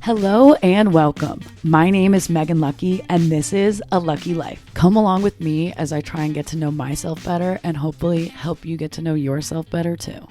Hello and welcome. My name is Megan Lucky, and this is A Lucky Life. Come along with me as I try and get to know myself better and hopefully help you get to know yourself better too.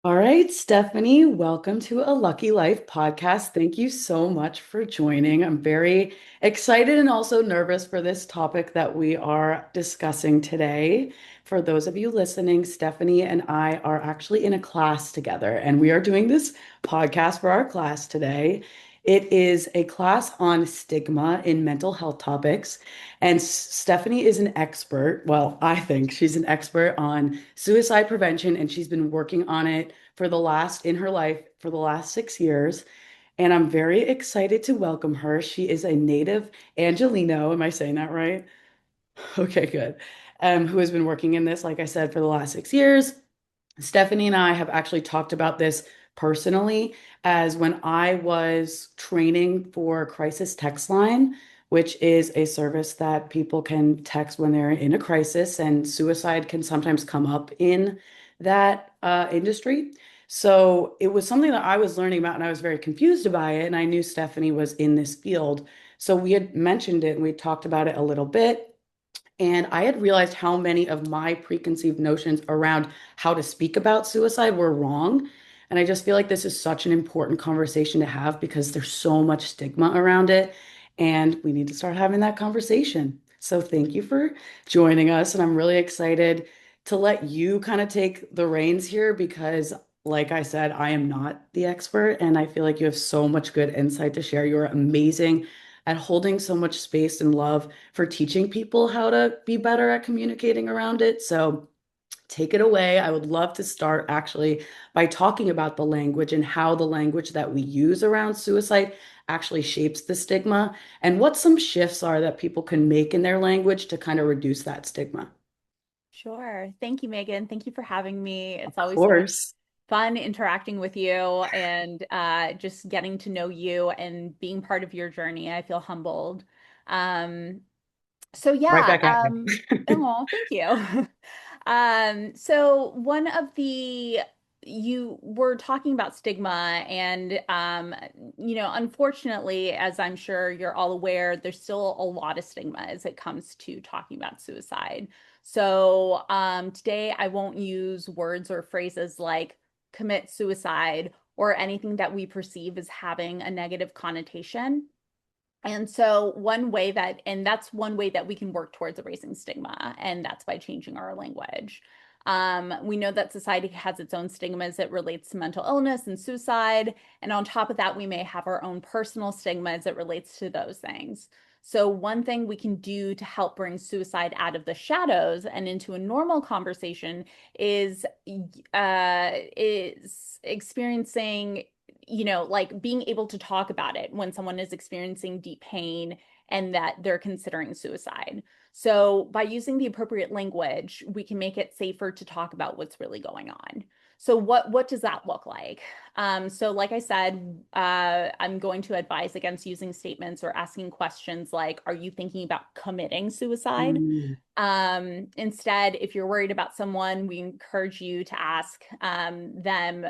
All right, Stephanie, welcome to A Lucky Life podcast. Thank you so much for joining. I'm very excited and also nervous for this topic that we are discussing today. For those of you listening, Stephanie and I are actually in a class together, and we are doing this podcast for our class today. It is a class on stigma in mental health topics. And Stephanie is an expert. Well, I think she's an expert on suicide prevention, and she's been working on it in her life for the last 6 years. And I'm very excited to welcome her. She is a native Angelino. Am I saying that right? Okay, good. Who has been working in this, like I said, for the last 6 years. Stephanie and I have actually talked about this personally as when I was training for Crisis Text Line, which is a service that people can text when they're in a crisis, and suicide can sometimes come up in that industry. So it was something that I was learning about, and I was very confused by it. And I knew Stephanie was in this field. So we had mentioned it and we talked about it a little bit. And I had realized how many of my preconceived notions around how to speak about suicide were wrong. And I just feel like this is such an important conversation to have because there's so much stigma around it. And we need to start having that conversation. So thank you for joining us. And I'm really excited to let you kind of take the reins here because, like I said, I am not the expert. And I feel like you have so much good insight to share. You're amazing at holding so much space and love for teaching people how to be better at communicating around it. So take it away. I would love to start actually by talking about the language and how the language that we use around suicide actually shapes the stigma and what some shifts are that people can make in their language to kind of reduce that stigma. Sure. Thank you, Megan. Thank you for having me. Of It's always so much course. fun interacting with you and just getting to know you and being part of your journey. I feel humbled. Um, so Right yeah, back at you. oh, thank you. So one of the you were talking about stigma and unfortunately, as I'm sure you're all aware, there's still a lot of stigma as it comes to talking about suicide. So today I won't use words or phrases like commit suicide or anything that we perceive as having a negative connotation. And so that's one way that we can work towards erasing stigma, and that's by changing our language. We know that society has its own stigma as it relates to mental illness and suicide. And on top of that, we may have our own personal stigma as it relates to those things. So one thing we can do to help bring suicide out of the shadows and into a normal conversation is experiencing like being able to talk about it when someone is experiencing deep pain and that they're considering suicide. So, by using the appropriate language, we can make it safer to talk about what's really going on. So, what does that look like? So, like I said, I'm going to advise against using statements or asking questions like, "Are you thinking about committing suicide?" Mm, Instead, if you're worried about someone, we encourage you to ask them,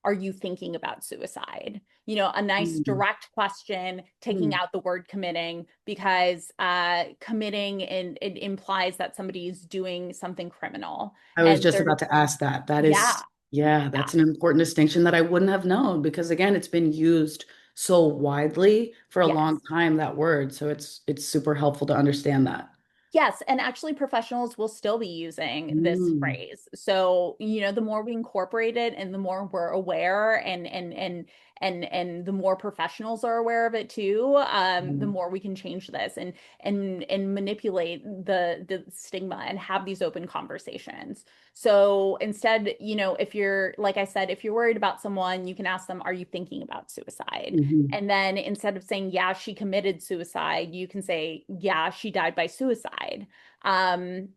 are you thinking about suicide? A nice mm, direct question, taking mm. out the word committing, because committing it implies that somebody is doing something criminal. I was And just there's, about to ask that. That yeah, is, yeah, yeah. that's an important distinction that I wouldn't have known because again, it's been used so widely for a long Yes. time, that word. So it's super helpful to understand that. Yes, and actually professionals will still be using this Mm, phrase. So, the more we incorporate it and the more we're aware and the more professionals are aware of it too, the mm, more we can change this and manipulate the stigma and have these open conversations. So instead, if you're, like I said, if you're worried about someone, you can ask them, are you thinking about suicide? mhm, And then instead of saying, yeah, she committed suicide, you can say, yeah, she died by suicide. Um,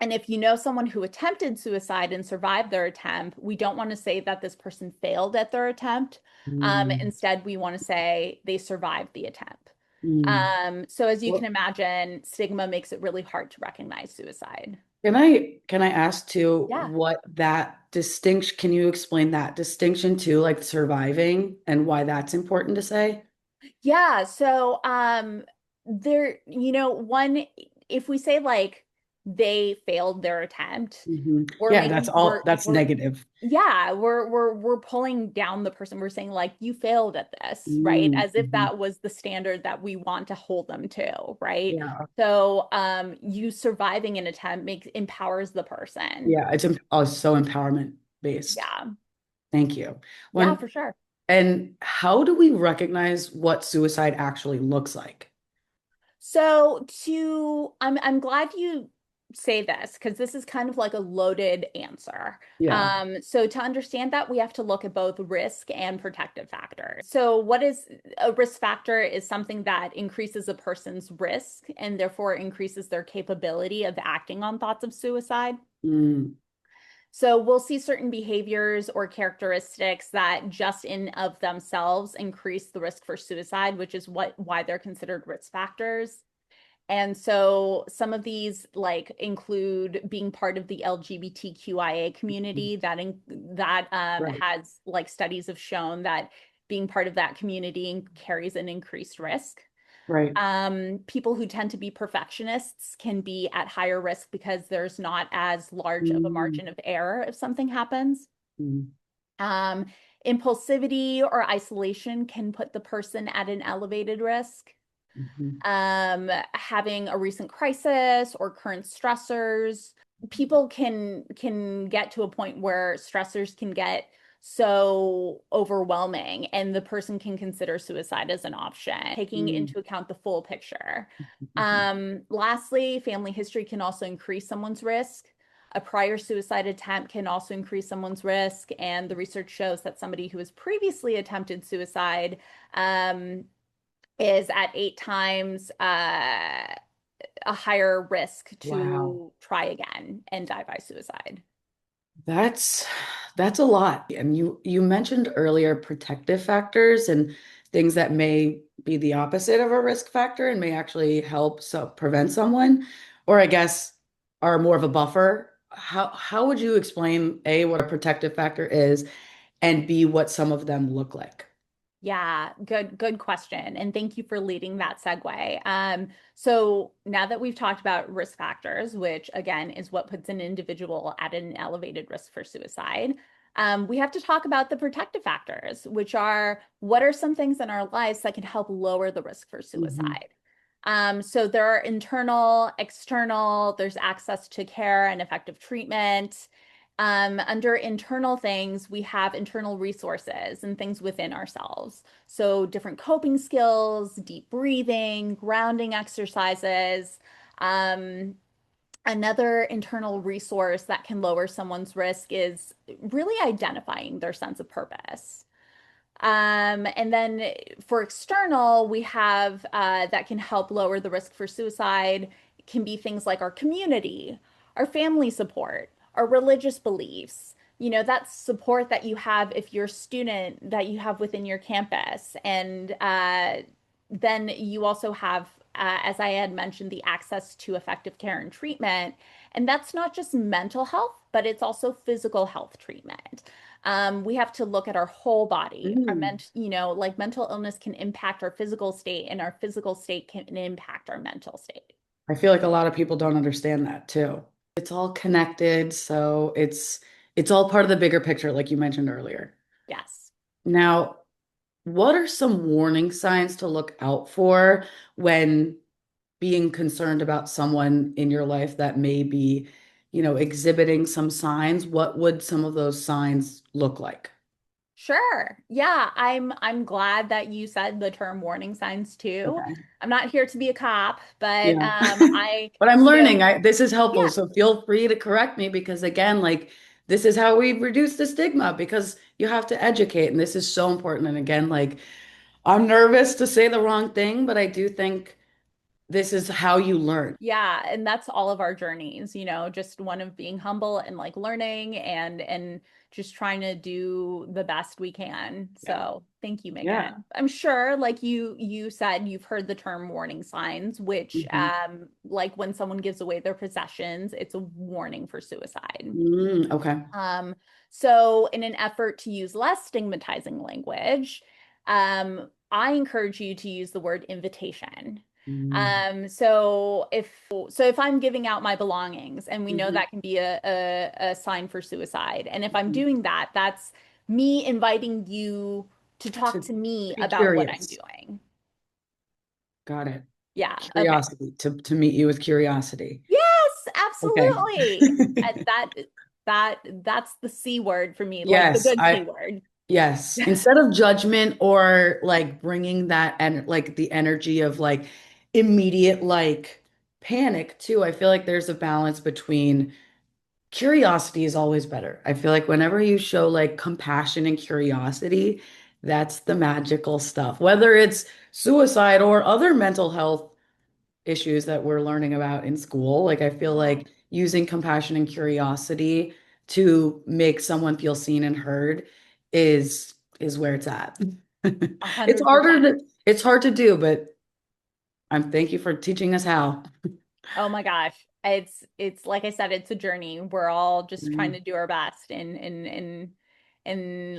and if you know someone who attempted suicide and survived their attempt, we don't want to say that this person failed at their attempt. mm, Instead, we want to say they survived the attempt. Mm. So as you can Well, imagine, stigma makes it really hard to recognize suicide. can I ask too Yeah. what that distinction, can you explain that distinction too, like surviving and why that's important to say? Yeah, so there, one if we say like they failed their attempt, we're Yeah, that's making all, that's negative. yeah, we're pulling down the person. We're saying like you failed at this, right? As if Mm-hmm. that was the standard that we want to hold them to, right? Yeah. So you surviving an attempt makes empowers the person. Yeah, it's so empowerment based. Yeah. Thank you. Yeah, When for sure. and how do we recognize what suicide actually looks like? I'm glad you say this because this is kind of like a loaded answer. Yeah. So to understand that, we have to look at both risk and protective factors. So what is a risk factor is something that increases a person's risk and therefore increases their capability of acting on thoughts of suicide. Mm, So we'll see certain behaviors or characteristics that just in of themselves increase the risk for suicide, which is why they're considered risk factors. And so some of these like include being part of the LGBTQIA community that right. has like studies have shown that being part of that community carries an increased risk. Right. People who tend to be perfectionists can be at higher risk because there's not as large of a Mm, margin of error if something happens. mm, Um, Impulsivity or isolation can put the person at an elevated risk. mhm, Having a recent crisis or current stressors. People can get to a point where stressors can get so overwhelming and the person can consider suicide as an option, taking mm, into account the full picture. mhm. Lastly, family history can also increase someone's risk. A prior suicide attempt can also increase someone's risk, and the research shows that somebody who has previously attempted suicide um, is at 8 times a higher risk Wow. to try again and die by suicide. That's that's a lot. And you mentioned earlier protective factors and things that may be the opposite of a risk factor and may actually help prevent someone, or I guess are more of a buffer. How would you explain A, what a protective factor is, and B, what some of them look like? Yeah, good question. And thank you for leading that segue. So now that we've talked about risk factors, which again is what puts an individual at an elevated risk for suicide, we have to talk about the protective factors, which are what are some things in our lives that can help lower the risk for Hmm. suicide. So there are internal, external, there's access to care and effective treatment. Under internal things, we have internal resources and things within ourselves. So, different coping skills, deep breathing, grounding exercises. Um, Another internal resource that can lower someone's risk is really identifying their sense of purpose. And then for external, we have that can help lower the risk for suicide. It can be things like our community, our family support, our religious beliefs. That support that you have if you're a student that you have within your campus. And then you also have, as I had mentioned, the access to effective care and treatment. And that's not just mental health, but it's also physical health treatment. We have to look at our whole body. Mm. Like mental illness can impact our physical state, and our physical state can impact our mental state. I feel like a lot of people don't understand that too. It's all connected, so it's all part of the bigger picture, like you mentioned earlier. Yes. Now, what are some warning signs to look out for when being concerned about someone in your life that may be, exhibiting some signs? What would some of those signs look like? Sure. Yeah, I'm glad that you said the term warning signs too. Okay. I'm not here to be a cop, but Yeah. I, But I'm you know, learning. This is helpful. yeah, So feel free to correct me because again, like this is how we reduce the stigma because you have to educate and this is so important. And again, like I'm nervous to say the wrong thing, but I do think this is how you learn. Yeah, and that's all of our journeys, just one of being humble and like learning and just trying to do the best we can. Yeah. So, thank you, Yeah. Megan. I'm sure like you said you've heard the term warning signs, which Mhm. like when someone gives away their possessions, it's a warning for suicide. Okay. Um, so in an effort to use less stigmatizing language, I encourage you to use the word invitation. Mm. So if I'm giving out my belongings, and we know Mhm. that can be a sign for suicide, and if I'm Mhm. doing that, that's me inviting you to talk To to me be about what I'm curious. doing. Got it. Yeah, okay. Curiosity, to meet you with curiosity. Yes, Okay. absolutely. That's the C word for me, like the Yes, good C word. yes. Instead of judgment or like bringing that and like the energy of like immediate like panic too, I feel like there's a balance between curiosity is always better. I feel like whenever you show like compassion and curiosity, that's the magical stuff. Whether it's suicide or other mental health issues that we're learning about in school, like I feel Yeah, like using compassion and curiosity to make someone feel seen and heard is where it's at. It's 100%. it's hard to do, but I'm thank you for teaching us how. Oh my gosh. It's like I said, it's a journey. We're all just trying Mm, to do our best in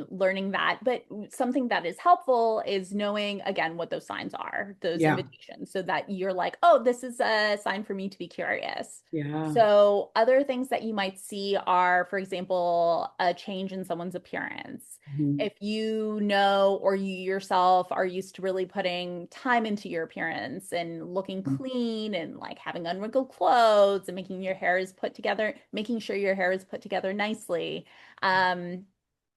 learning that. But something that is helpful is knowing again what those signs are, those yeah. invitations, so that you're like, oh, this is a sign for me to be curious. Yeah. So other things that you might see are, for example, a change in someone's appearance. Mhm. If you know or you yourself are used to really putting time into your appearance and looking clean and like having unwrinkled clothes and making sure your hair is put together nicely. Um,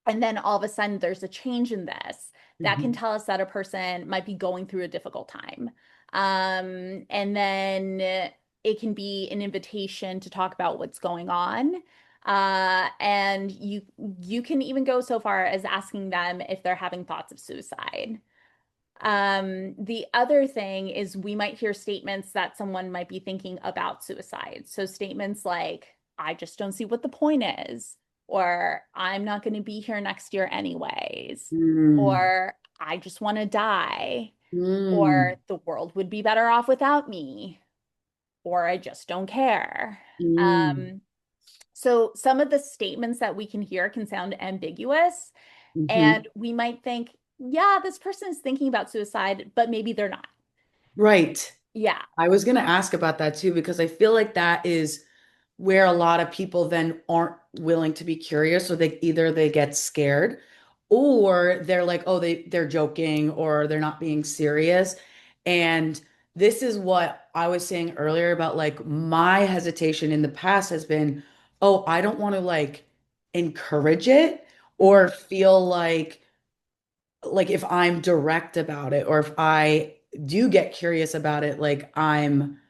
and then all of a sudden there's a change in this that can Mhm. tell us that a person might be going through a difficult time. And then it can be an invitation to talk about what's going on. And you can even go so far as asking them if they're having thoughts of suicide. The other thing is we might hear statements that someone might be thinking about suicide. So statements like, I just don't see what the point is, or I'm not going to be here next year anyways, Mm. or I just want to die, or Mm. the world would be better off without me, or I just don't care. Mm. Um, so some of the statements that we can hear can sound ambiguous, Mhm. and we might think, yeah, this person is thinking about suicide, but maybe they're not. Right. Yeah. I was going to ask about that too, because I feel like that is where a lot of people then aren't willing to be curious, or they get scared, or they're like, oh, they're joking, or they're not being serious. And this is what I was saying earlier about like my hesitation in the past has been, oh, I don't want to like encourage it or Mhm. feel like if I'm direct about it, or if I do get curious about it, like I'm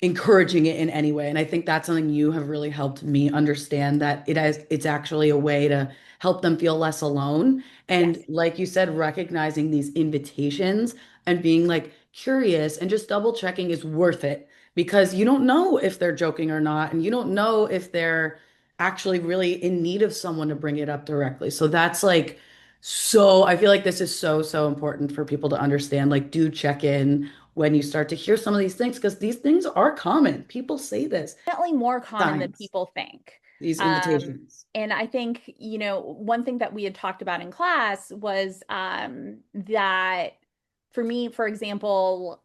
encouraging it in any way. And I think that's something you have really helped me understand, that it's actually a way to help them feel less alone. And Yes. like you said, recognizing these invitations and being like curious and just double checking is worth it, because you don't know if they're joking or not, and you don't know if they're actually really in need of someone to bring it up directly. So that's like, so I feel like this is so important for people to understand. Like, do check in when you start to hear some of these things, because these things are common. People say this, Definitely more common than signs, people think. these Um, invitations. and I think, one thing that we had talked about in class was that for me, for example,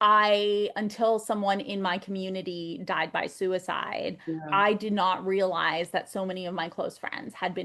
until someone in my community died by suicide, Yeah. I did not realize that so many of my close friends had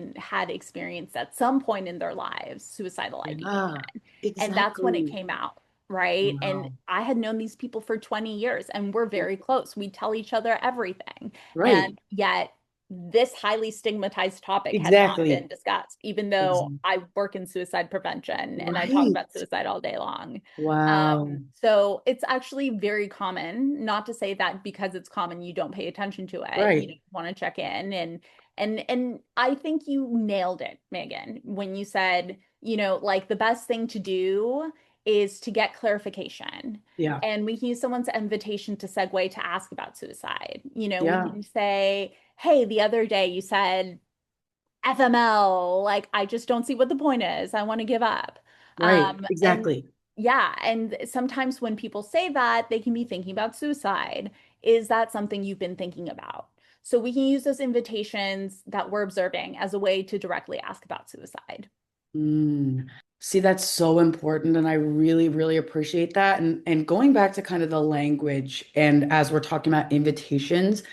experienced at some point in their lives suicidal ideation. Yeah, And that's when it exactly. came out, right? And Wow. I had known these people for 20 years and we're Yeah. very close. We tell each other everything. Right. And yet this highly stigmatized topic had not been Exactly. discussed, even though Exactly. I work in suicide prevention and I talk about Right. suicide all day long. Wow. So it's actually very common, not to say that because it's common, you don't pay attention to it. Right. Want to check in and I think you nailed it, Megan, when you said, like the best thing to do is to get clarification. Yeah. And we can use someone's invitation to segue to ask about suicide. We Yeah. can say, hey, the other day you said FML, like, I just don't see what the point is. I want to give up. Right. And Exactly. yeah, and sometimes when people say that, they can be thinking about suicide. Is that something you've been thinking about? So we can use those invitations that we're observing as a way to directly ask about suicide. Mm. See, that's so important, and I really, really appreciate that. And going back to kind of the language, and as we're talking about invitations,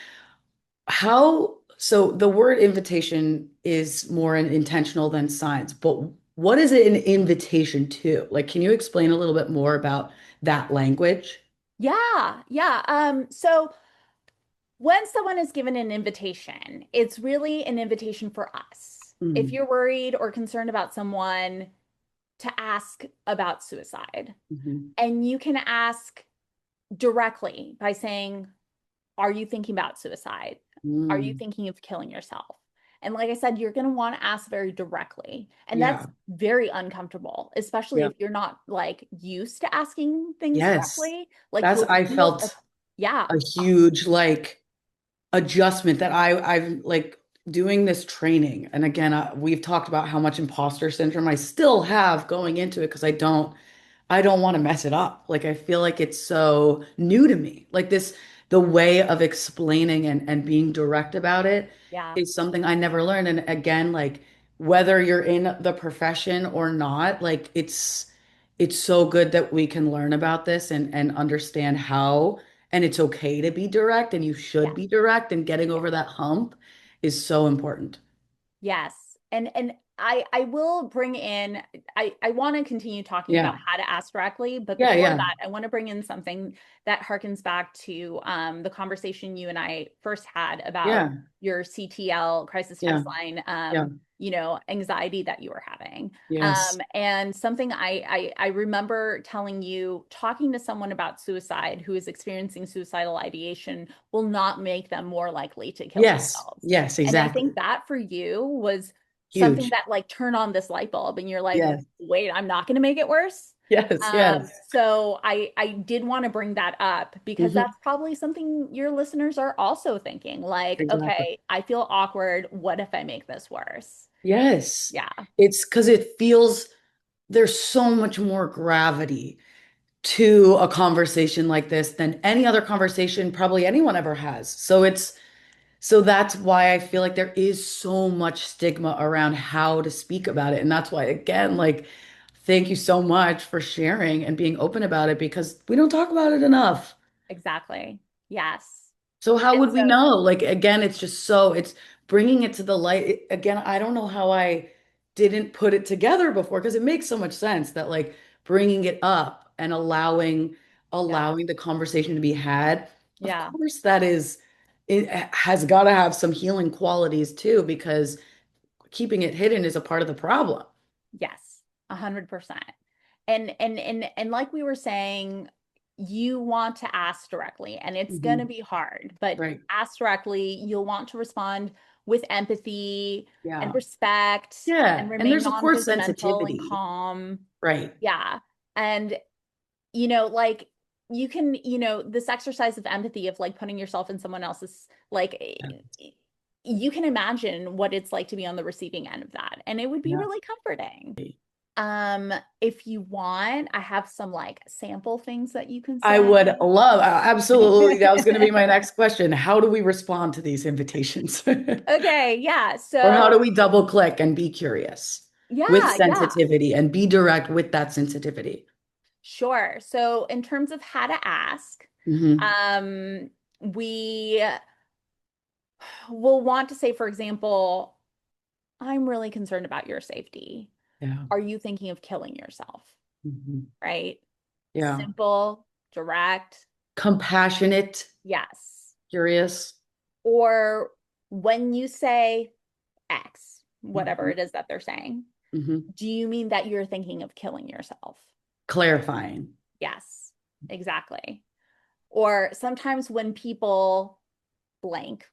how so the word invitation is more intentional than signs, but what is it an invitation to? Like, can you explain a little bit more about that language? Yeah, yeah. So when someone is given an invitation, it's really an invitation for us. If Mm, you're worried or concerned about someone, to ask about suicide. mhm, And you can ask directly by saying, are you thinking about suicide? Are you mm. thinking of killing yourself? And like I said, you're going to want to ask very directly. And that's Yeah, very uncomfortable, especially yeah. if you're not like used to asking things Yes. directly. Like That's you'll I feel, felt yeah, a huge like adjustment that I've like doing this training. And again, we've talked about how much imposter syndrome I still have going into it because I don't want to mess it up. Like I feel like it's so new to me. Like this, the way of explaining and being direct about it yeah, is something I never learned. And again, like whether you're in the profession or not, like it's so good that we can learn about this and understand how, and it's okay to be direct and you should yeah, be direct, and getting yeah. over that hump is so important. Yes. And I will bring in I want to continue talking about Yeah. how to ask directly, but Yeah, before yeah. that, I want to bring in something that harkens back to the conversation you and I first had about Yeah. your CTL crisis Yeah. text line Yeah. anxiety that you were having. Yes. And something I remember telling you, talking to someone about suicide who is experiencing suicidal ideation will not make them more likely to kill Yes. themselves. Yes, And I exactly. think that for you was something Huge. that like turned on this light bulb and you're like, Yes. wait, I'm not going to make it worse. Yes. Yes. So I did want to bring that up because Hmm. that's probably something your listeners are also thinking like, Exactly. okay, I feel awkward. What if I make this worse? Yes. Yeah, It's because it feels there's so much more gravity to a conversation like this than any other conversation probably anyone ever has. So that's why I feel like there is so much stigma around how to speak about it. And that's why, again, like, thank you so much for sharing and being open about it because we don't talk about it enough. exactly. Yes. So how And would we so, know? Like again, it's just it's bringing it to the light. Again, I don't know how I didn't put it together before because it makes so much sense that like bringing it up and yeah, allowing the conversation to be had. Of yeah. course, it has got to have some healing qualities too because keeping it hidden is a part of the problem. Yes, 100%. And like we were saying, you want to ask directly, and it's going to Hmm. be hard, but Right. ask directly. You'll want to respond with empathy and Yeah. respect and Yeah. And remain there's of course non-judgmental and sensitivity. calm. Right. Yeah. And like you can, this exercise of empathy of like putting yourself in someone else's like you can imagine what it's like to be on the receiving end of that, and it would be Yeah. really comforting. If you want, I have some like sample things that you can I say. would love, absolutely. That was going to be my next question. How do we respond to these invitations? Okay, yeah. Or how So, do we double click and be curious with yeah, yeah, sensitivity and be direct with that sensitivity? sure. So, in terms of how to ask, Hmm. um, we will want to say, for example, I'm really concerned about your safety. Yeah. Are you thinking of killing yourself? Hmm. Right? Yeah. Simple, direct. Compassionate, Yes. curious. Or when you say X, whatever Hmm. it is that they're saying, Hmm. do you mean that you're thinking of killing yourself? Clarifying. Yes, exactly. Or sometimes when people blank,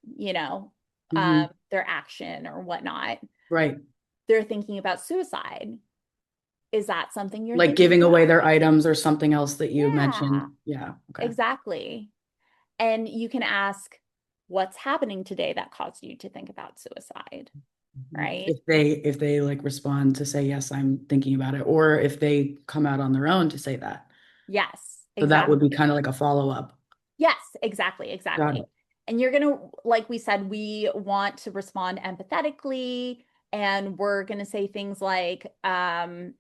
Hmm. their action or whatnot, Right. they're thinking about suicide. Is that something you're Like thinking giving away about? their items or something else that you Yeah, mentioned. Yeah. Okay. exactly. And you can ask, what's happening today that caused you to think about suicide, Mhm. right? If they like respond to say, yes, I'm thinking about it, or if they come out on their own to say that. Yes, So that would be exactly. kind of like a follow-up. Yes, exactly, Got exactly. it. And you're gonna, like we said, we want to respond empathetically, and we're gonna say things like, and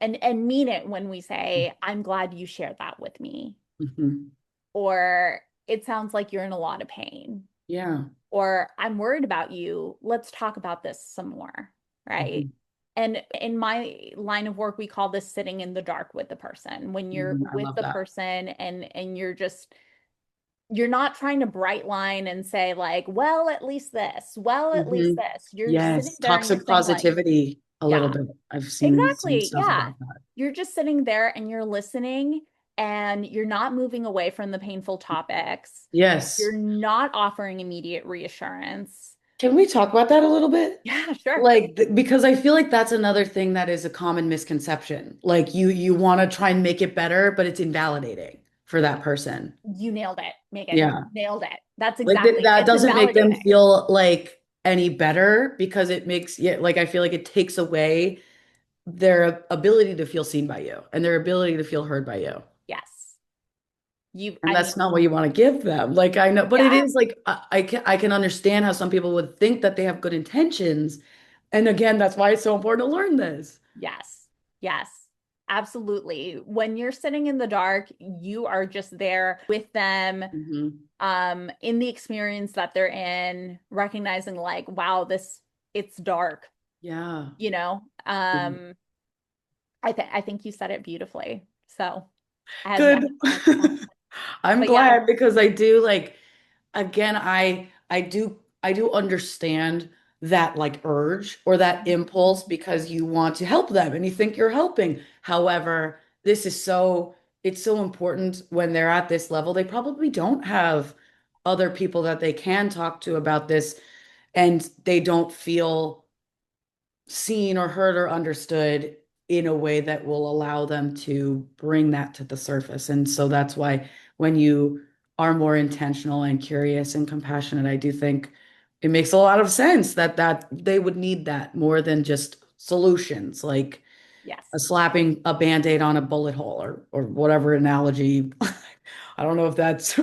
mean it when we say, I'm glad you shared that with me, Mhm. or it sounds like you're in a lot of pain, Yeah. or I'm worried about you. Let's talk about this some more, right? Mhm. And in my line of work, we call this sitting in the dark with the person. When you're Mhm. I with love the that. person and you're not trying to bright line and say like, well, at least this, well, at least Mhm. this. You're sitting Yes. there and you're Toxic saying like, positivity a little yeah, bit. I've seen exactly. stuff Yeah. about that. You're just sitting there and you're listening and you're not moving away from the painful topics. You're Yes. not offering immediate reassurance. Can we talk about that a little bit? Yeah, sure. Like, because I feel like that's another thing that is a common misconception. Like you want to try and make it better, but it's invalidating for that person. You nailed it, Megan. You Yeah. nailed it. That's Like exactly. that It's doesn't make them invalidating. feel like any better because it makes, yeah, like I feel like it takes away their ability to feel seen by you and their ability to feel heard by you. Yes. You, And I that's mean, not what you want to give them. Like I know, but it yeah, is like I can understand how some people would think that they have good intentions. And again, that's why it's so important to learn this. yes. Yes. Absolutely. When you're sitting in the dark, you are just there with them, Hmm. in the experience that they're in, recognizing like, wow, this it's dark, Yeah. you know. Yeah. I think you said it beautifully. So I have Good. nothing more to add. I'm But yeah, glad because I do like again I do understand that like urge or that impulse because you want to help them and you think you're helping. However, this is so it's so important when they're at this level. They probably don't have other people that they can talk to about this and they don't feel seen or heard or understood in a way that will allow them to bring that to the surface. And so that's why when you are more intentional and curious and compassionate, I do think it makes a lot of sense that they would need that more than just solutions like a yes. slapping a band-aid on a bullet hole or whatever analogy. I don't know if that's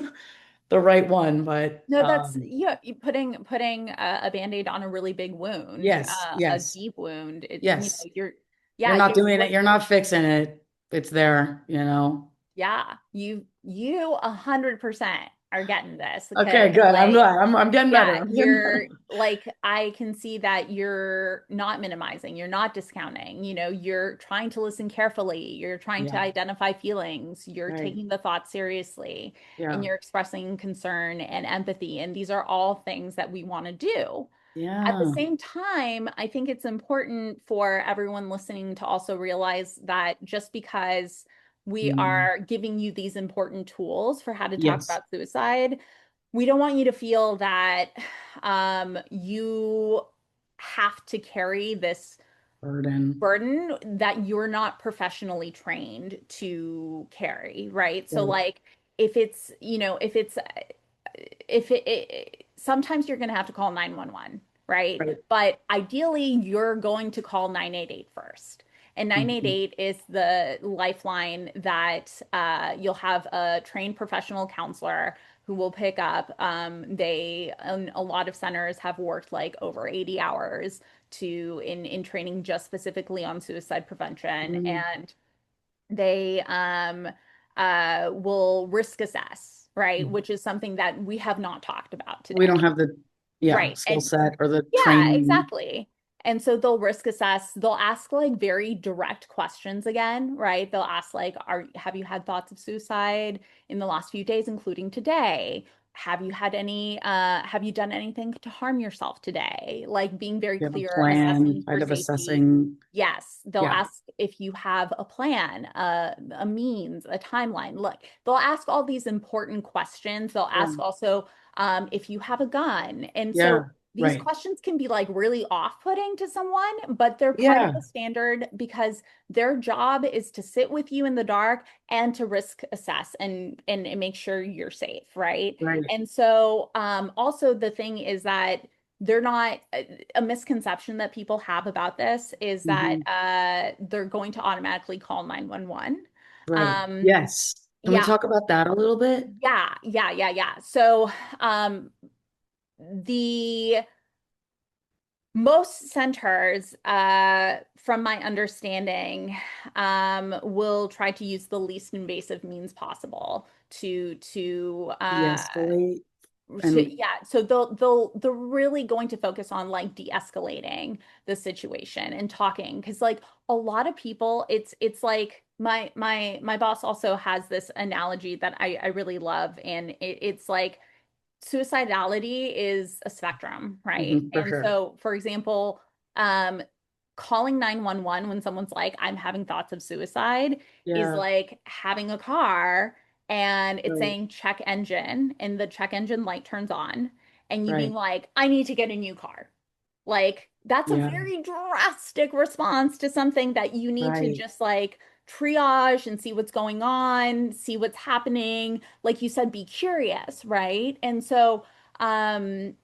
the right one, but No, that's yeah, you putting a Band-Aid on a really big wound, yes, a yes, deep wound. yes. You're You're yeah, not you doing it. what You're not fixing it. It's there, you know. yeah, you 100% are getting this Okay, because good. I'm like glad. I'm getting better. yeah, I'm getting you're better. like I can see that you're not minimizing, you're not discounting, you're trying to listen carefully, you're trying to Yeah, identify feelings, you're right. taking the thought seriously, and Yeah. you're expressing concern and empathy, and these are all things that we want to do. At the Yeah. same time, I think it's important for everyone listening to also realize that just because we Mm. are giving you these important tools for how to talk Yes. about suicide, we don't want you to feel that you have to carry this Burden. burden that you're not professionally trained to carry, right? So, Right. like, if it's, if it's if sometimes you're going to have to call 911, right? Right. But ideally, you're going to call 988 first. And Mhm. 988 is the lifeline that you'll have a trained professional counselor who will pick up. A lot of centers have worked like over 80 hours in training just specifically on suicide prevention. Mm. And they will risk assess, right? Mm. Which is something that we have not talked about We don't today. have the, yeah, Right. skill And set or the yeah, training. exactly. And so they'll risk assess, they'll ask like very direct questions again, right? They'll ask like, have you had thoughts of suicide in the last few days, including today? Have you done anything to harm yourself today? Like being very You have a clear, plan, assessing for kind of safety. assessing. Yes, they'll Yeah. ask if you have a plan, a means, a timeline. Look, they'll ask all these important questions. They'll Yeah. ask also if you have a gun. And so Yeah. these Right. questions can be like really off-putting to someone, but they're part of Yeah. the standard because their job is to sit with you in the dark and to risk assess and make sure you're safe, right? Right. And so also the thing is that they're not a misconception that people have about this is that Hmm. they're going to automatically call 911. Right. Um, Yes. Can we yeah, talk about that a little bit? yeah. So um, the most centers, from my understanding, will try to use the least invasive means possible De-escalate and yeah, so they're really going to focus on like de-escalating the situation and talking because like a lot of people it's like my boss also has this analogy that I really love and it's like suicidality is a spectrum, right? mhm, for And sure. so, for example, um, calling 911 when someone's like, I'm having thoughts of suicide is Yeah. like having a car and it's Right. saying check engine and the check engine light turns on and you being Right. like, I need to get a new car. Like, that's a Yeah. very drastic response to something that you need to Right. just like triage and see what's going on, see what's happening. Like you said, be curious, right? And so, um,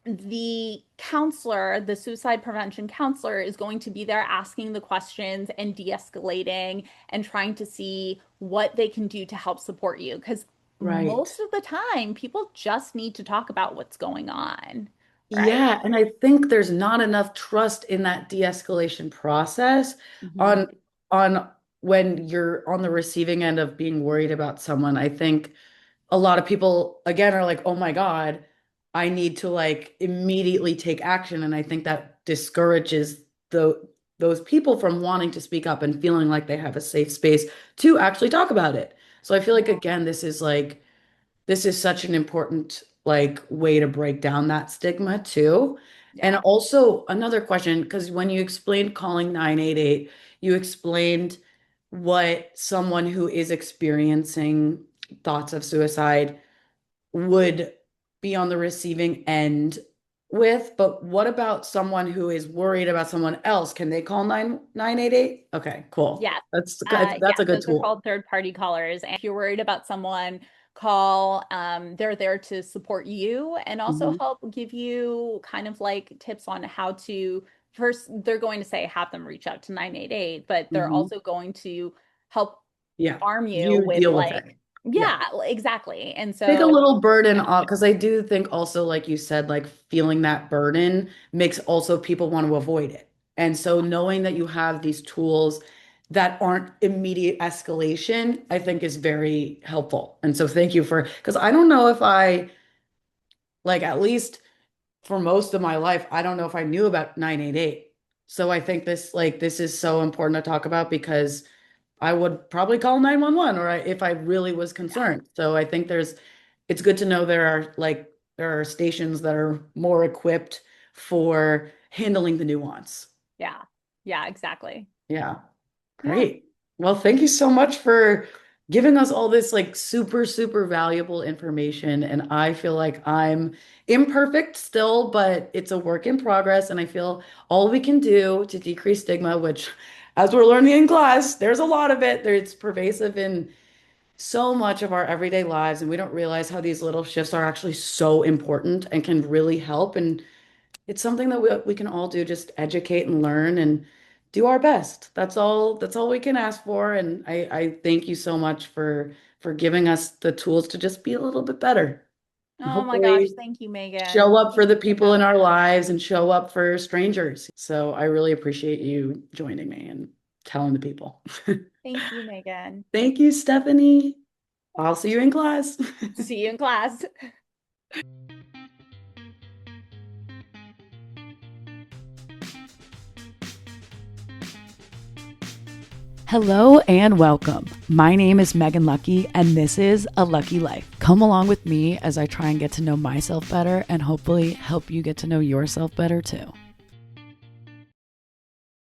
the counselor, the suicide prevention counselor, is going to be there asking the questions and de escalating and trying to see what they can do to help support you. Because Right. most of the time, people just need to talk about what's going on, right? Yeah, and I think there's not enough trust in that de-escalation process Mhm. on on when you're on the receiving end of being worried about someone. I think a lot of people again are like, "Oh my God, I need to like immediately take action." And I think that discourages those people from wanting to speak up and feeling like they have a safe space to actually talk about it. So I feel like Yeah. again, this is such an important like way to break down that stigma too. And Yeah. also another question, because when you explained calling 988, you explained what someone who is experiencing thoughts of suicide would be on the receiving end with, but what about someone who is worried about someone else? Can they call 988? Okay, cool. Yes. That's Yeah, a good those are tool. called third party callers. And if you're worried about someone, call. They're there to support you and also Mhm. help give you kind of like tips on how to first, they're going to say have them reach out to 988, but they're Mhm. also going to help Yeah. arm you You with deal with like, it. Yeah. yeah, exactly. And Take a so, little burden yeah, off because I do think also, like you said, like feeling that burden makes also people want to avoid it. And so knowing that you have these tools that aren't immediate escalation, I think is very helpful. And so thank you for, because I don't know if I, like, at least for most of my life, I don't know if I knew about 988. So I think this is so important to talk about because I would probably call 911 or if I really was yeah, concerned. So I think it's good to know there are stations that are more equipped for handling the nuance. yeah, yeah, exactly. Yeah. Yeah. Great. Well, thank you so much for giving us all this like super, super valuable information. And I feel like I'm imperfect still, but it's a work in progress. And I feel all we can do to decrease stigma, which as we're learning in class, there's a lot of it. It's pervasive in so much of our everyday lives, and we don't realize how these little shifts are actually so important and can really help. And it's something that we can all do, just educate and learn and do our best. That's all we can ask for. And I thank you so much for giving us the tools to just be a little bit better. And Oh my gosh, hopefully thank you, show Megan. up for Thank the you for people in having our me. lives and show up for strangers. So I really appreciate you joining me and telling the people. Thank you, Megan. Thank you, Stephanie. I'll see you in class. See you in class. Hello and welcome. My name is Megan Lucky, and this is A Lucky Life. Come along with me as I try and get to know myself better and hopefully help you get to know yourself better too.